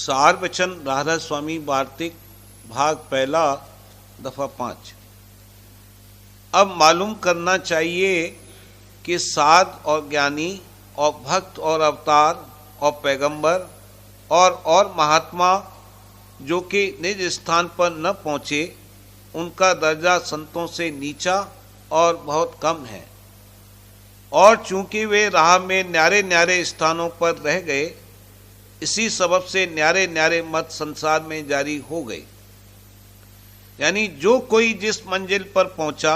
सार वचन राधा स्वामी वार्तिक भाग पहला दफा 5। अब मालूम करना चाहिए कि साध और ज्ञानी और भक्त और अवतार और पैगंबर और महात्मा जो कि निज स्थान पर न पहुँचे, उनका दर्जा संतों से नीचा और बहुत कम है। और चूंकि वे राह में न्यारे न्यारे स्थानों पर रह गए, इसी सबब से न्यारे न्यारे मत संसार में जारी हो गए। यानी जो कोई जिस मंजिल पर पहुंचा,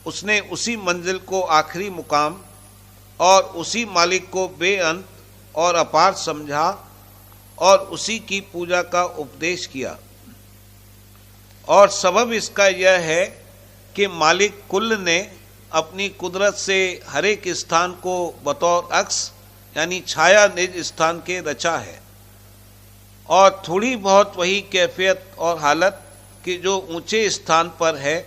उसने उसी मंजिल को आखिरी मुकाम और उसी मालिक को बेअंत और अपार समझा और उसी की पूजा का उपदेश किया। और सबब इसका यह है कि मालिक कुल ने अपनी कुदरत से हर एक स्थान को बतौर अक्स यानी छाया निज स्थान के रचा है। और थोड़ी बहुत वही कैफियत और हालत कि जो ऊंचे स्थान पर है,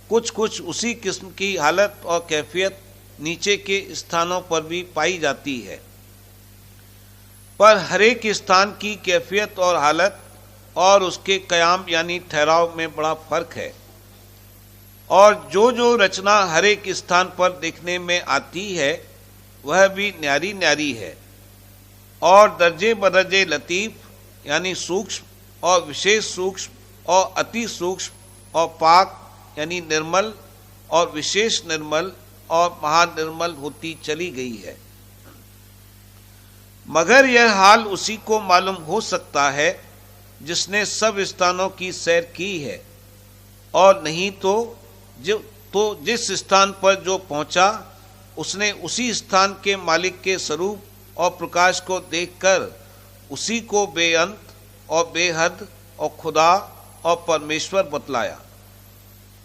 कुछ कुछ उसी किस्म की हालत और कैफियत नीचे के स्थानों पर भी पाई जाती है। पर हर एक स्थान की कैफियत और हालत और उसके कयाम यानी ठहराव में बड़ा फर्क है। और जो रचना हर एक स्थान पर देखने में आती है, वह भी न्यारी न्यारी है और दर्जे बदर्जे लतीफ यानी सूक्ष्म और विशेष सूक्ष्म और अति सूक्ष्म और पाक यानी निर्मल और विशेष निर्मल और महानिर्मल होती चली गई है। मगर यह हाल उसी को मालूम हो सकता है जिसने सब स्थानों की सैर की है, और नहीं तो जिस स्थान पर जो पहुंचा, उसने उसी स्थान के मालिक के स्वरूप और प्रकाश को देखकर उसी को बेअंत और बेहद और खुदा और परमेश्वर बतलाया।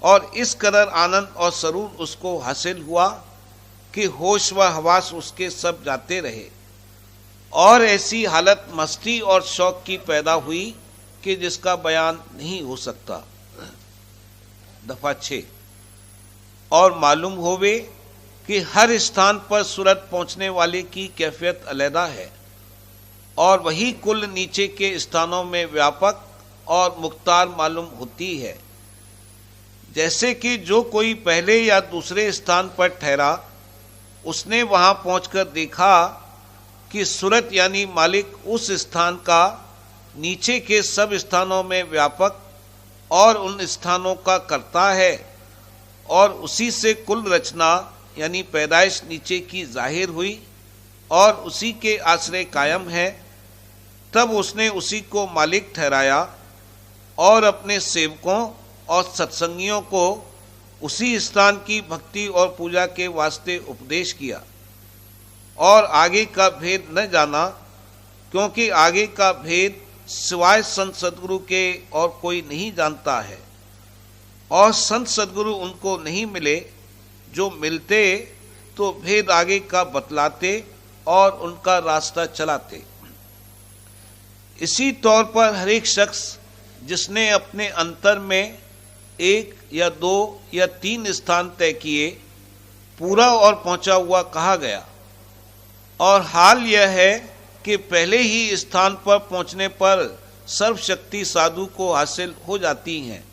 और इस कदर आनंद और सरूर उसको हासिल हुआ कि होश व हवास उसके सब जाते रहे। और ऐसी हालत मस्ती और शौक की पैदा हुई कि जिसका बयान नहीं हो सकता। दफा 6। और मालूम होवे कि हर स्थान पर सूरत पहुंचने वाले की कैफियत अलहदा है, और वही कुल नीचे के स्थानों में व्यापक और मुख्तार मालूम होती है। जैसे कि जो कोई पहले या दूसरे स्थान पर ठहरा, उसने वहां पहुंचकर देखा कि सूरत यानी मालिक उस स्थान का नीचे के सब स्थानों में व्यापक और उन स्थानों का करता है, और उसी से कुल रचना यानी पैदाइश नीचे की जाहिर हुई और उसी के आश्रय कायम है। तब उसने उसी को मालिक ठहराया और अपने सेवकों और सत्संगियों को उसी स्थान की भक्ति और पूजा के वास्ते उपदेश किया। और आगे का भेद न जाना, क्योंकि आगे का भेद सिवाय संत सदगुरु के और कोई नहीं जानता है। और संत सदगुरु उनको नहीं मिले, जो मिलते तो भेद आगे का बतलाते और उनका रास्ता चलाते। इसी तौर पर हर एक शख्स जिसने अपने अंतर में 1 या 2 या 3 स्थान तय किए, पूरा और पहुंचा हुआ कहा गया। और हाल यह है कि पहले ही स्थान पर पहुंचने पर सर्वशक्ति साधु को हासिल हो जाती हैं।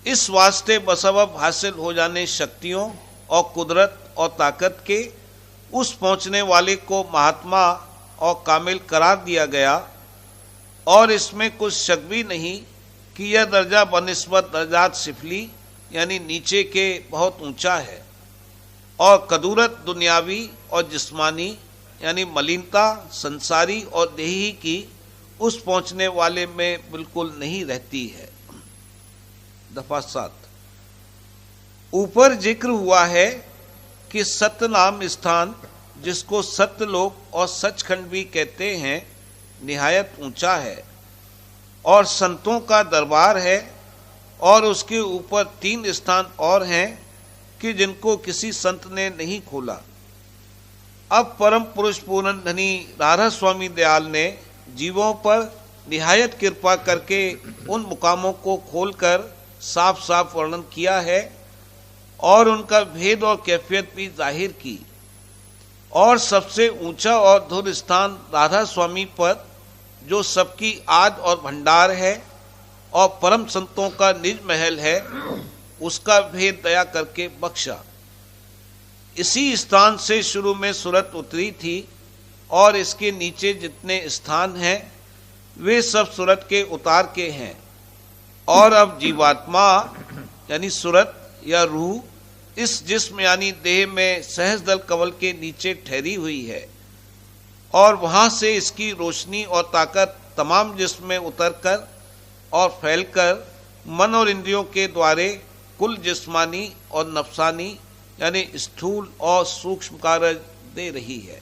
इस वास्ते बसबब हासिल हो जाने शक्तियों और कुदरत और ताकत के उस पहुंचने वाले को महात्मा और कामिल करार दिया गया। और इसमें कुछ शक भी नहीं कि यह दर्जा बनिस्बत दर्जात सिफली यानी नीचे के बहुत ऊंचा है, और कदूरत दुनियावी और जिस्मानी यानी मलिनता संसारी और देही की उस पहुंचने वाले में बिल्कुल नहीं रहती है। दफा 7। ऊपर जिक्र हुआ है कि सत्य नाम स्थान, जिसको सत्यलोक और सचखंड भी कहते हैं, निहायत ऊंचा है और संतों का दरबार है। और उसके ऊपर 3 स्थान और हैं कि जिनको किसी संत ने नहीं खोला। अब परम पुरुष पूर्ण धनी राधा स्वामी दयाल ने जीवों पर निहायत कृपा करके उन मुकामों को खोलकर साफ साफ वर्णन किया है और उनका भेद और कैफियत भी जाहिर की। और सबसे ऊंचा और धुर स्थान राधा स्वामी पद जो सबकी आद और भंडार है और परम संतों का निज महल है, उसका भेद दया करके बख्शा। इसी स्थान से शुरू में सूरत उतरी थी और इसके नीचे जितने स्थान हैं वे सब सूरत के उतार के हैं। और अब जीवात्मा यानी सूरत या रूह इस जिस्म यानी देह में सहज दल कवल के नीचे ठहरी हुई है और वहां से इसकी रोशनी और ताकत तमाम जिस्म में उतरकर और फैलकर मन और इंद्रियों के द्वारे कुल जिस्मानी और नफसानी यानी स्थूल और सूक्ष्म कार्य दे रही है।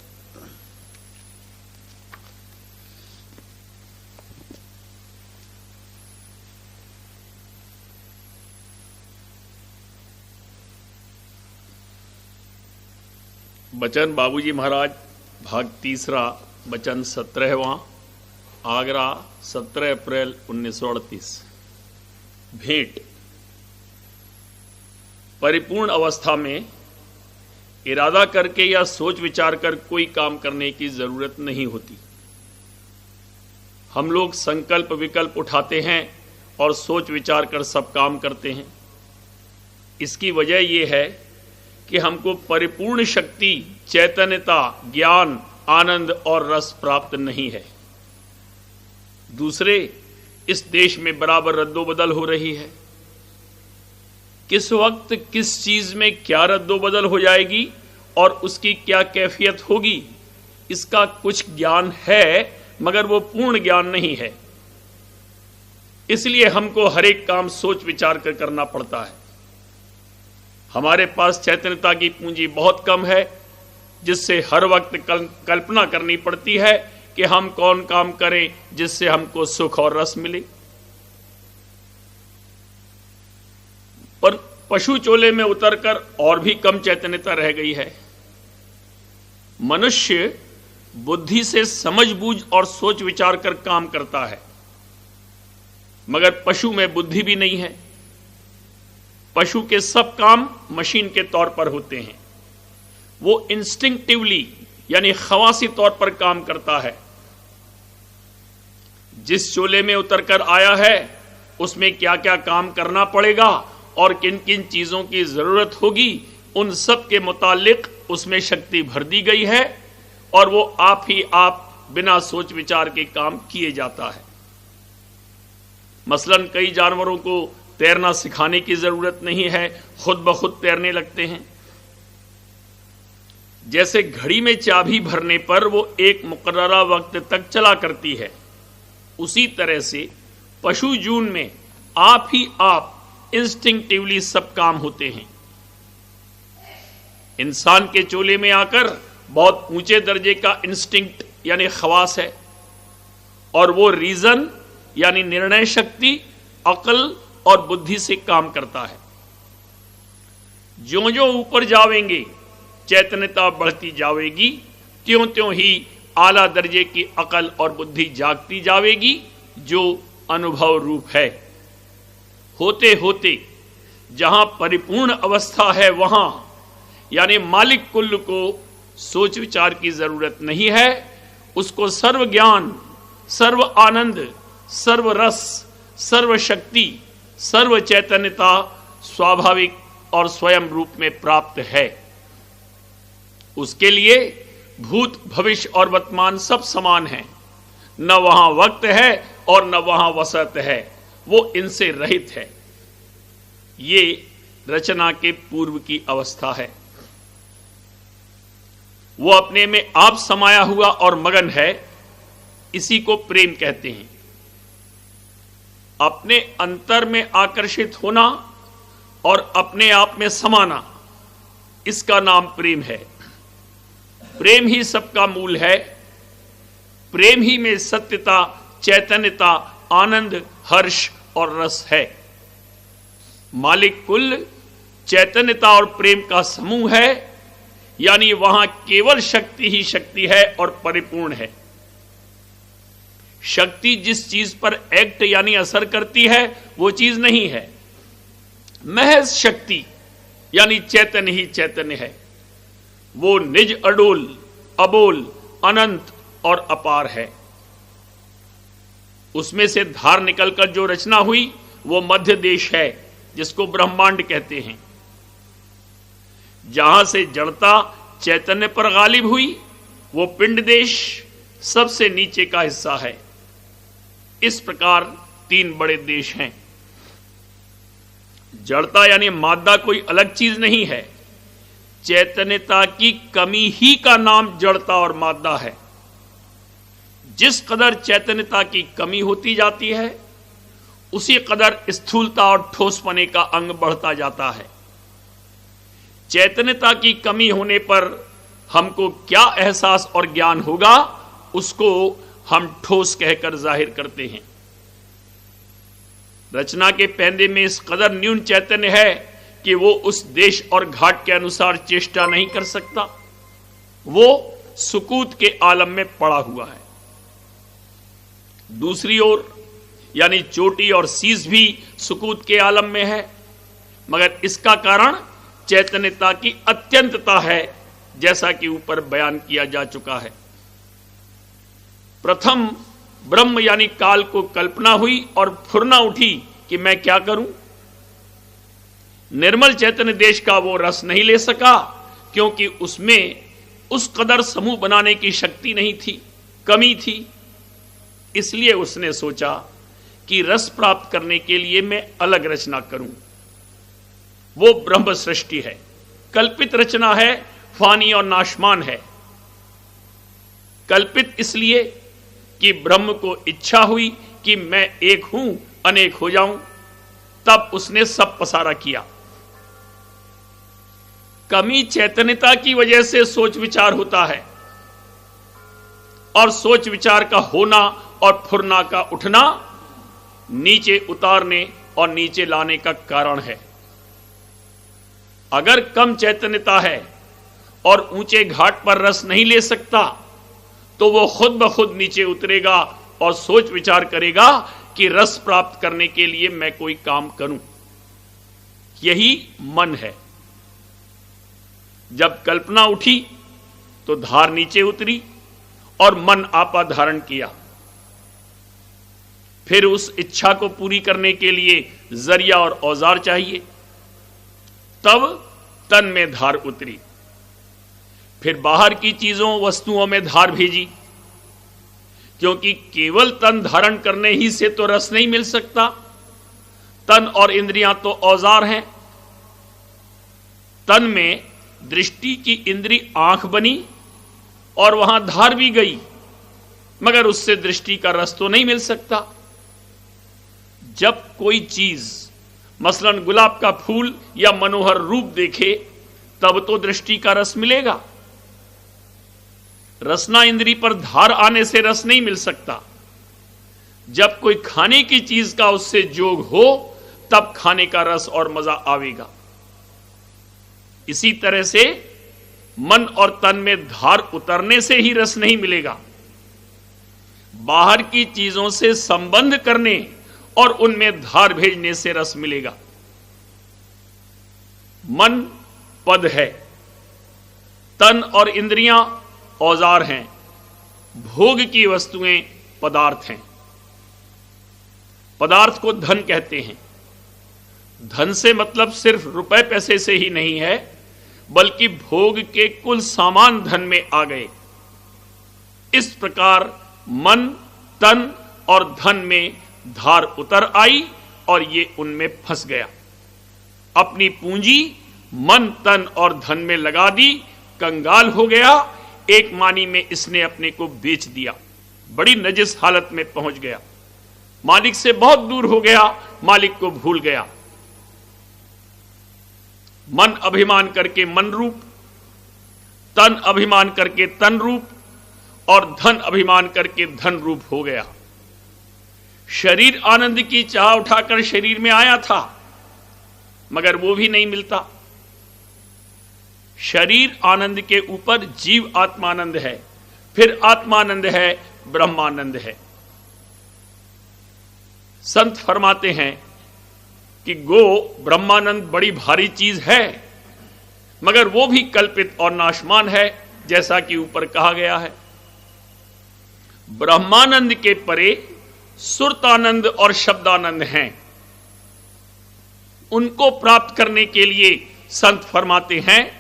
बचन बाबूजी महाराज भाग तीसरा बचन 17वां आगरा 17 अप्रैल 1938। भेंट। परिपूर्ण अवस्था में इरादा करके या सोच विचार कर कोई काम करने की जरूरत नहीं होती। हम लोग संकल्प विकल्प उठाते हैं और सोच विचार कर सब काम करते हैं। इसकी वजह यह है कि हमको परिपूर्ण शक्ति, चैतन्यता, ज्ञान, आनंद और रस प्राप्त नहीं है। दूसरे, इस देश में बराबर रद्दोबदल हो रही है। किस वक्त किस चीज में क्या रद्दोबदल हो जाएगी और उसकी क्या कैफियत होगी, इसका कुछ ज्ञान है मगर वो पूर्ण ज्ञान नहीं है। इसलिए हमको हर एक काम सोच विचार कर करना पड़ता है। हमारे पास चैतन्यता की पूंजी बहुत कम है, जिससे हर वक्त कल्पना करनी पड़ती है कि हम कौन काम करें जिससे हमको सुख और रस मिले। पर पशु चोले में उतरकर और भी कम चैतन्यता रह गई है। मनुष्य बुद्धि से समझ बूझ और सोच विचार कर काम करता है, मगर पशु में बुद्धि भी नहीं है। पशु के सब काम मशीन के तौर पर होते हैं। वो इंस्टिंक्टिवली यानी खवासी तौर पर काम करता है। जिस चोले में उतरकर आया है उसमें क्या क्या काम करना पड़ेगा और किन किन चीजों की जरूरत होगी, उन सब के मुतालिक उसमें शक्ति भर दी गई है और वो आप ही आप बिना सोच विचार के काम किए जाता है। मसलन कई जानवरों को तैरना सिखाने की जरूरत नहीं है, खुद ब खुद तैरने लगते हैं। जैसे घड़ी में चाबी भरने पर वो एक मुकर्ररा वक्त तक चला करती है, उसी तरह से पशु जून में आप ही आप इंस्टिंक्टिवली सब काम होते हैं। इंसान के चोले में आकर बहुत ऊंचे दर्जे का इंस्टिंक्ट यानी खवास है और वो रीजन यानी निर्णय शक्ति, अकल और बुद्धि से काम करता है। ज्यों ज्यों ऊपर जावेंगे चैतन्यता बढ़ती जाएगी, त्यों त्यों ही आला दर्जे की अकल और बुद्धि जागती जाएगी, जो अनुभव रूप है। होते होते जहां परिपूर्ण अवस्था है वहां यानी मालिक कुल्ल को सोच विचार की जरूरत नहीं है। उसको सर्व ज्ञान, सर्व आनंद, सर्व रस, सर्व शक्ति, सर्व चैतन्यता स्वाभाविक और स्वयं रूप में प्राप्त है। उसके लिए भूत, भविष्य और वर्तमान सब समान हैं। न वहां वक्त है और न वहां वसत है, वो इनसे रहित है। ये रचना के पूर्व की अवस्था है। वो अपने में आप समाया हुआ और मगन है। इसी को प्रेम कहते हैं। अपने अंतर में आकर्षित होना और अपने आप में समाना, इसका नाम प्रेम है। प्रेम ही सबका मूल है। प्रेम ही में सत्यता, चैतन्यता, आनंद, हर्ष और रस है। मालिक कुल चैतन्यता और प्रेम का समूह है, यानी वहां केवल शक्ति ही शक्ति है और परिपूर्ण है। शक्ति जिस चीज पर एक्ट यानी असर करती है वो चीज नहीं है। महज शक्ति यानी चैतन्य ही चैतन्य है। वो निज अडोल, अबोल, अनंत और अपार है। उसमें से धार निकलकर जो रचना हुई वो मध्य देश है, जिसको ब्रह्मांड कहते हैं। जहां से जड़ता चैतन्य पर गालिब हुई वो पिंड देश सबसे नीचे का हिस्सा है। इस प्रकार 3 बड़े देश हैं। जड़ता यानी मादा कोई अलग चीज नहीं है, चैतन्यता की कमी ही का नाम जड़ता और मादा है। जिस कदर चैतन्यता की कमी होती जाती है उसी कदर स्थूलता और ठोसपने का अंग बढ़ता जाता है। चैतन्यता की कमी होने पर हमको क्या एहसास और ज्ञान होगा, उसको हम ठोस कहकर जाहिर करते हैं। रचना के पैंदे में इस कदर न्यून चैतन्य है कि वो उस देश और घाट के अनुसार चेष्टा नहीं कर सकता। वो सुकूत के आलम में पड़ा हुआ है। दूसरी ओर यानी चोटी और शीश भी सुकूत के आलम में है, मगर इसका कारण चैतन्यता की अत्यंतता है, जैसा कि ऊपर बयान किया जा चुका है। प्रथम ब्रह्म यानी काल को कल्पना हुई और फुरना उठी कि मैं क्या करूं। निर्मल चैतन्य देश का वो रस नहीं ले सका, क्योंकि उसमें उस कदर समूह बनाने की शक्ति नहीं थी, कमी थी। इसलिए उसने सोचा कि रस प्राप्त करने के लिए मैं अलग रचना करूं। वो ब्रह्म सृष्टि है, कल्पित रचना है, फानी और नाशमान है। कल्पित इसलिए कि ब्रह्म को इच्छा हुई कि मैं एक हूं, अनेक हो जाऊं, तब उसने सब पसारा किया। कमी चैतन्यता की वजह से सोच विचार होता है, और सोच विचार का होना और फुरना का उठना नीचे उतारने और नीचे लाने का कारण है। अगर कम चैतन्यता है और ऊंचे घाट पर रस नहीं ले सकता, तो वो खुद ब खुद नीचे उतरेगा और सोच विचार करेगा कि रस प्राप्त करने के लिए मैं कोई काम करूं। यही मन है। जब कल्पना उठी तो धार नीचे उतरी और मन आपा धारण किया। फिर उस इच्छा को पूरी करने के लिए जरिया और औजार चाहिए। तब तन में धार उतरी। फिर बाहर की चीजों वस्तुओं में धार भेजी, क्योंकि केवल तन धारण करने ही से तो रस नहीं मिल सकता। तन और इंद्रियां तो औजार हैं। तन में दृष्टि की इंद्री आंख बनी और वहां धार भी गई, मगर उससे दृष्टि का रस तो नहीं मिल सकता। जब कोई चीज मसलन गुलाब का फूल या मनोहर रूप देखे, तब तो दृष्टि का रस मिलेगा। रसना इंद्री पर धार आने से रस नहीं मिल सकता। जब कोई खाने की चीज का उससे जोग हो, तब खाने का रस और मजा आवेगा। इसी तरह से मन और तन में धार उतरने से ही रस नहीं मिलेगा। बाहर की चीजों से संबंध करने और उनमें धार भेजने से रस मिलेगा। मन पद है, तन और इंद्रियां औजार हैं, भोग की वस्तुएं पदार्थ हैं। पदार्थ को धन कहते हैं। धन से मतलब सिर्फ रुपए पैसे से ही नहीं है, बल्कि भोग के कुल सामान धन में आ गए। इस प्रकार मन, तन और धन में धार उतर आई और ये उनमें फंस गया। अपनी पूंजी मन, तन और धन में लगा दी, कंगाल हो गया। एक मानी में इसने अपने को बेच दिया, बड़ी नजिस हालत में पहुंच गया। मालिक से बहुत दूर हो गया, मालिक को भूल गया। मन अभिमान करके मन रूप, तन अभिमान करके तन रूप और धन अभिमान करके धन रूप हो गया। शरीर आनंद की चाह उठाकर शरीर में आया था, मगर वो भी नहीं मिलता। शरीर आनंद के ऊपर जीव आत्मानंद है, फिर आत्मानंद है, ब्रह्मानंद है। संत फरमाते हैं कि गो ब्रह्मानंद बड़ी भारी चीज है, मगर वो भी कल्पित और नाशमान है, जैसा कि ऊपर कहा गया है। ब्रह्मानंद के परे सुरतानंद और शब्दानंद हैं, उनको प्राप्त करने के लिए संत फरमाते हैं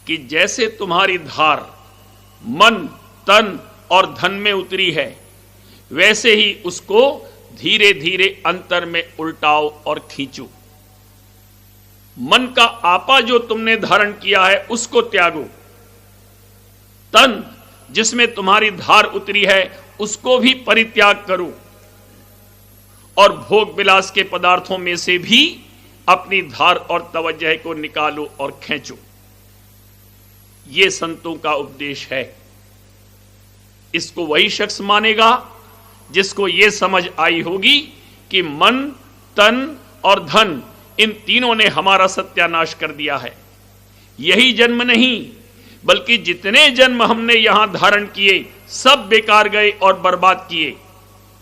कि जैसे तुम्हारी धार मन, तन और धन में उतरी है, वैसे ही उसको धीरे धीरे अंतर में उल्टाओ और खींचो। मन का आपा जो तुमने धारण किया है उसको त्यागो, तन जिसमें तुम्हारी धार उतरी है उसको भी परित्याग करो, और भोग विलास के पदार्थों में से भी अपनी धार और तवज्जह को निकालो और खींचो। ये संतों का उपदेश है। इसको वही शख्स मानेगा जिसको ये समझ आई होगी कि मन, तन और धन, इन तीनों ने हमारा सत्यानाश कर दिया है। यही जन्म नहीं बल्कि जितने जन्म हमने यहां धारण किए सब बेकार गए और बर्बाद किए,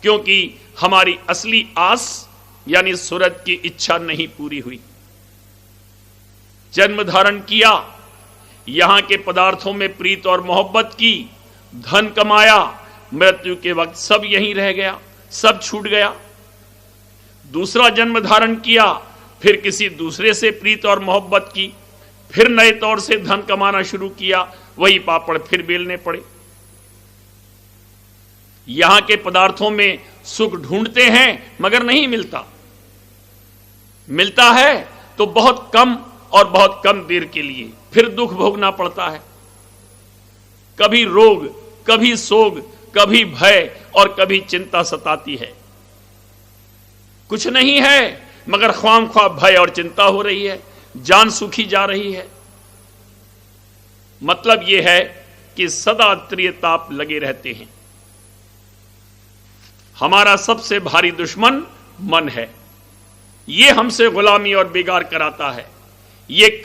क्योंकि हमारी असली आस यानी सूरत की इच्छा नहीं पूरी हुई। जन्म धारण किया, यहां के पदार्थों में प्रीत और मोहब्बत की, धन कमाया, मृत्यु के वक्त सब यहीं रह गया, सब छूट गया। दूसरा जन्म धारण किया, फिर किसी दूसरे से प्रीत और मोहब्बत की, फिर नए तौर से धन कमाना शुरू किया, वही पापड़ फिर बेलने पड़े। यहां के पदार्थों में सुख ढूंढते हैं मगर नहीं मिलता, मिलता है तो बहुत कम और बहुत कम देर के लिए, फिर दुख भोगना पड़ता है। कभी रोग, कभी सोग, कभी भय और कभी चिंता सताती है। कुछ नहीं है मगर ख्वाम-ख्वाह भय और चिंता हो रही है, जान सूखी जा रही है। मतलब यह है कि सदा त्रियताप लगे रहते हैं। हमारा सबसे भारी दुश्मन मन है। यह हमसे गुलामी और बिगाड़ कराता है। यह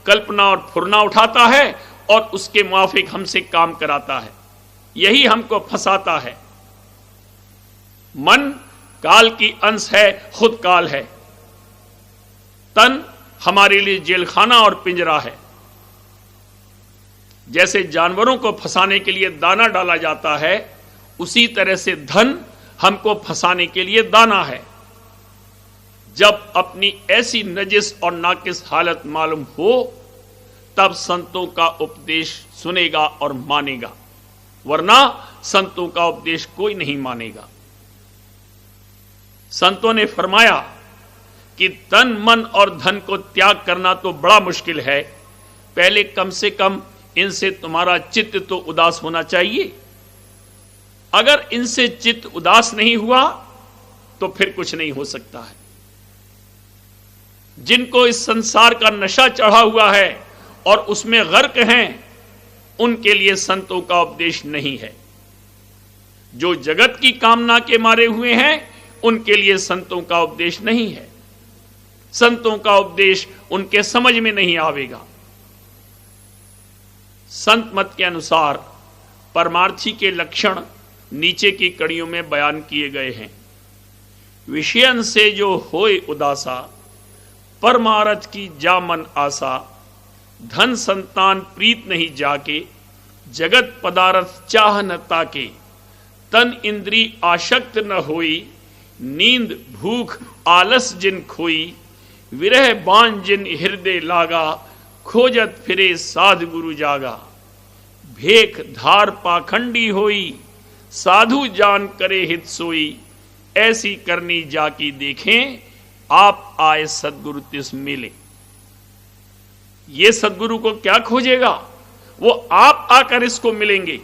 कल्पना और फुरना उठाता है और उसके मुआफिक हमसे काम कराता है। यही हमको फंसाता है। मन काल की अंश है, खुद काल है। तन हमारे लिए जेलखाना और पिंजरा है। जैसे जानवरों को फंसाने के लिए दाना डाला जाता है, उसी तरह से धन हमको फंसाने के लिए दाना है। जब अपनी ऐसी नजिस और नाकिस हालत मालूम हो, तब संतों का उपदेश सुनेगा और मानेगा, वरना संतों का उपदेश कोई नहीं मानेगा। संतों ने फरमाया कि तन, मन और धन को त्याग करना तो बड़ा मुश्किल है। पहले कम से कम इनसे तुम्हारा चित्त तो उदास होना चाहिए। अगर इनसे चित्त उदास नहीं हुआ तो फिर कुछ नहीं हो सकता है। जिनको इस संसार का नशा चढ़ा हुआ है और उसमें गर्क हैं, उनके लिए संतों का उपदेश नहीं है। जो जगत की कामना के मारे हुए हैं, उनके लिए संतों का उपदेश नहीं है। संतों का उपदेश उनके समझ में नहीं आवेगा। संत मत के अनुसार परमार्थी के लक्षण नीचे की कड़ियों में बयान किए गए हैं। विषयन से जो होए उदासा, परमार्थ की जा मन आसा, धन संतान प्रीत नहीं जाके, जगत पदार्थ चाह न ताके, तन इंद्री आशक्त न होई, नींद भूख आलस जिन खोई, विरह बाण जिन हृदय लागा, खोजत फिरे साध गुरु जागा, भेख धार पाखंडी होई, साधु जान करे हित सोई, ऐसी करनी जाकी देखें, आप आए सदगुरु तिस मिले। ये सदगुरु को क्या खोजेगा, वो आप आकर इसको मिलेंगे।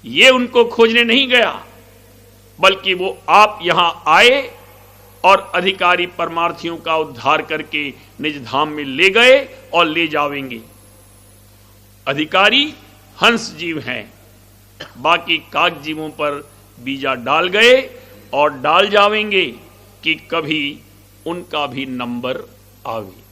ये उनको खोजने नहीं गया, बल्कि वो आप यहां आए और अधिकारी परमार्थियों का उद्धार करके निज धाम में ले गए और ले जावेंगे। अधिकारी हंस जीव हैं, बाकी काक जीवों पर बीजा डाल गए और डाल जावेंगे कि कभी उनका भी नंबर आवे।